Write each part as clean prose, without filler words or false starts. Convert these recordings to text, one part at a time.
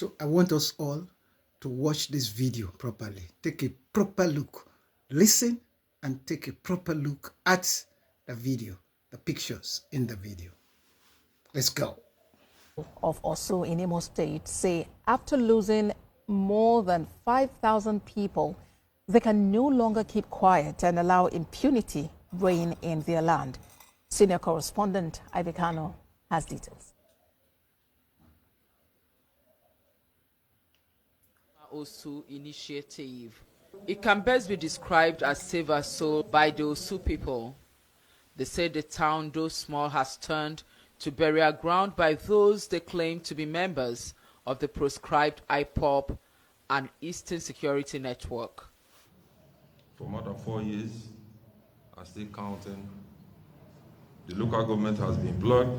So I want us all to watch this video properly. Take a proper look. Listen and take a proper look at the video, the pictures in the video. Let's go. Of Osu in Imo State say after losing more than 5,000 people, they can no longer keep quiet and allow impunity reign in their land. Senior correspondent Kanu has details. Osu initiative. It can best be described as save our soul by the Osu people. They say the town, though small, has turned to burial ground by those they claim to be members of the proscribed IPOB and Eastern Security Network. For more than 4 years, and still counting, the local government has been plagued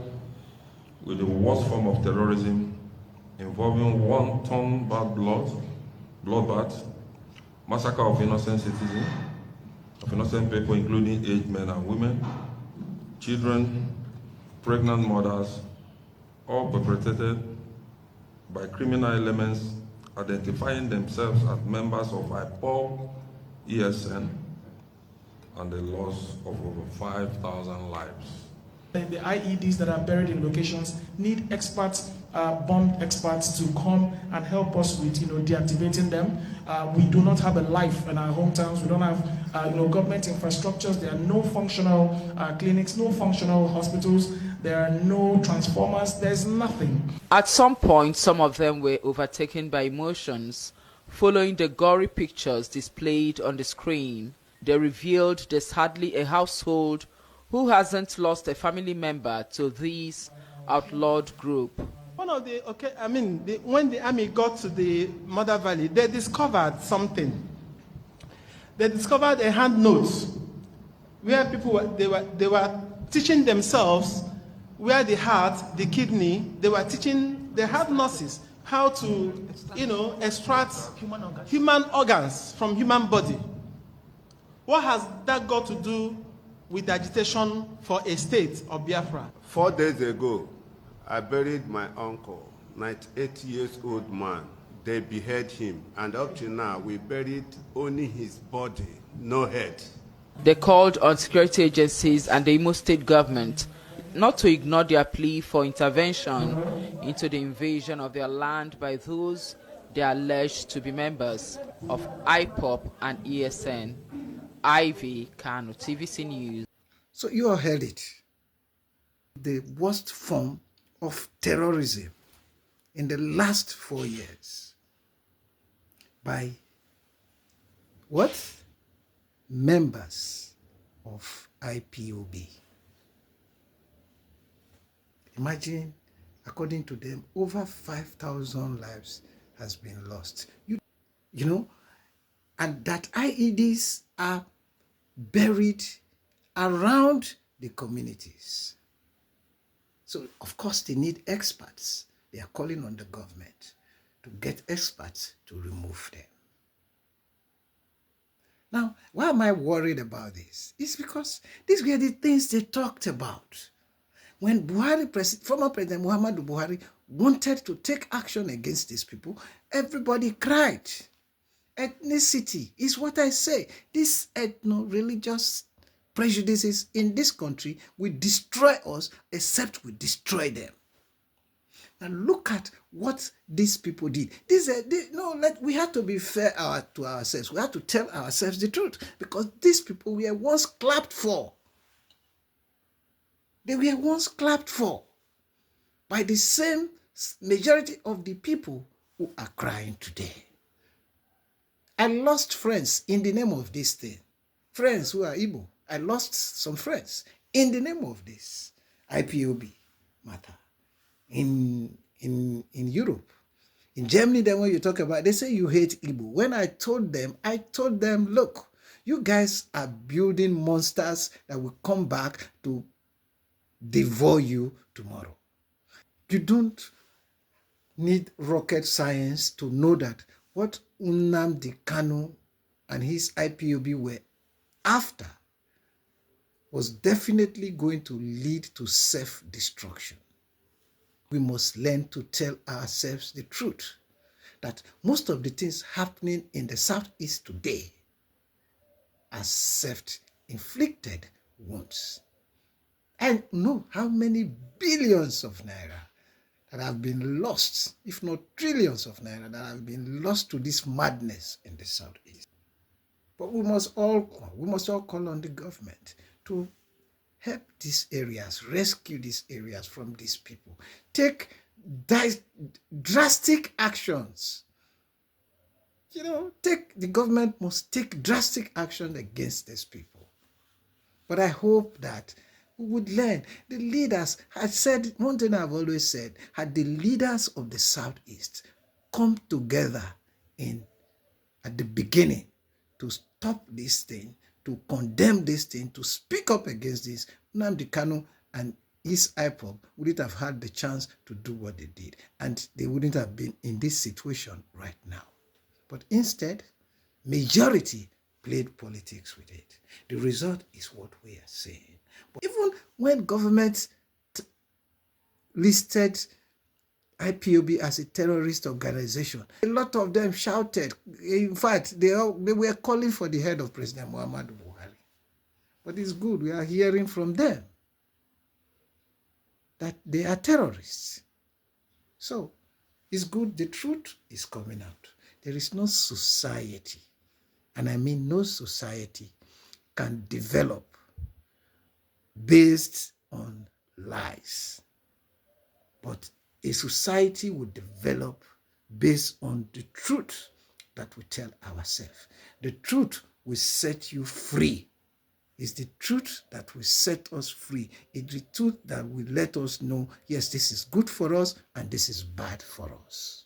with the worst form of terrorism involving one-ton bad bloodbath, massacre of innocent citizens, of innocent people, including aged men and women, children, pregnant mothers, all perpetrated by criminal elements identifying themselves as members of IPOB, ESN, and the loss of over 5,000 lives. The IEDs that are buried in locations need experts, bomb experts to come and help us with, deactivating them. We do not have a life in our hometowns. We don't have, government infrastructures. There are no functional clinics, no functional hospitals. There are no transformers. There's nothing. At some point, some of them were overtaken by emotions. Following the gory pictures displayed on the screen, they revealed there's hardly a household who hasn't lost a family member to this outlawed group. One of the, when the army got to the Mother Valley, they discovered something. They discovered a hand note where people they were teaching themselves where the heart, the kidney, they had nurses how to, extract human organs from human body. What has that got to do with agitation for a state of Biafra? 4 days ago, I buried my uncle, 98 years old man. They beheaded him, and up to now, we buried only his body, no head. They called on security agencies and the Imo State government not to ignore their plea for intervention into the invasion of their land by those they are alleged to be members of IPOB and ESN. Kanu, TVC News. So you all heard it. The worst form of terrorism in the last 4 years by what? Members of IPOB. Imagine, according to them, over 5,000 lives has been lost. And that IEDs are buried around the communities. So, of course, they need experts. They are calling on the government to get experts to remove them. Now, why am I worried about this? It's because these were the things they talked about. When former President Muhammadu Buhari wanted to take action against these people, everybody cried. Ethnicity is what I say. These ethno-religious prejudices in this country will destroy us except we destroy them. Now look at what these people did. We have to be fair to ourselves. We have to tell ourselves the truth, because these people were once clapped for. They were once clapped for by the same majority of the people who are crying today. I lost friends in the name of this thing. Friends who are Igbo. I lost some friends in the name of this IPOB matter. In Europe, in Germany, then when you talk about, they say you hate Igbo. When I told them, look, you guys are building monsters that will come back to devour you tomorrow. You don't need rocket science to know that what Nnamdi Kanu and his IPOB were after was definitely going to lead to self-destruction. We must learn to tell ourselves the truth. that most of the things happening in the Southeast today are self-inflicted wounds. I know how many billions of naira that have been lost, if not trillions of naira that have been lost to this madness in the Southeast. But we must all call on the government to help these areas, rescue these areas from these people. Take drastic actions. The government must take drastic action against these people. But I hope that we would learn. The leaders had said, one thing I've always said, had the leaders of the Southeast come together at the beginning to stop this thing, to condemn this thing, to speak up against this, Nnamdi Kanu and his IPOB wouldn't have had the chance to do what they did, and they wouldn't have been in this situation right now. But instead, majority played politics with it. The result is what we are seeing. But even when government listed IPOB as a terrorist organization, a lot of them shouted. In fact, they were calling for the head of President Muhammadu Buhari. But it's good, we are hearing from them that they are terrorists. So it's good, the truth is coming out. There is no society, and I mean no society, can develop based on lies. But a society will develop based on the truth that we tell ourselves. The truth will set you free. It's the truth that will set us free. It's the truth that will let us know, yes, this is good for us and this is bad for us.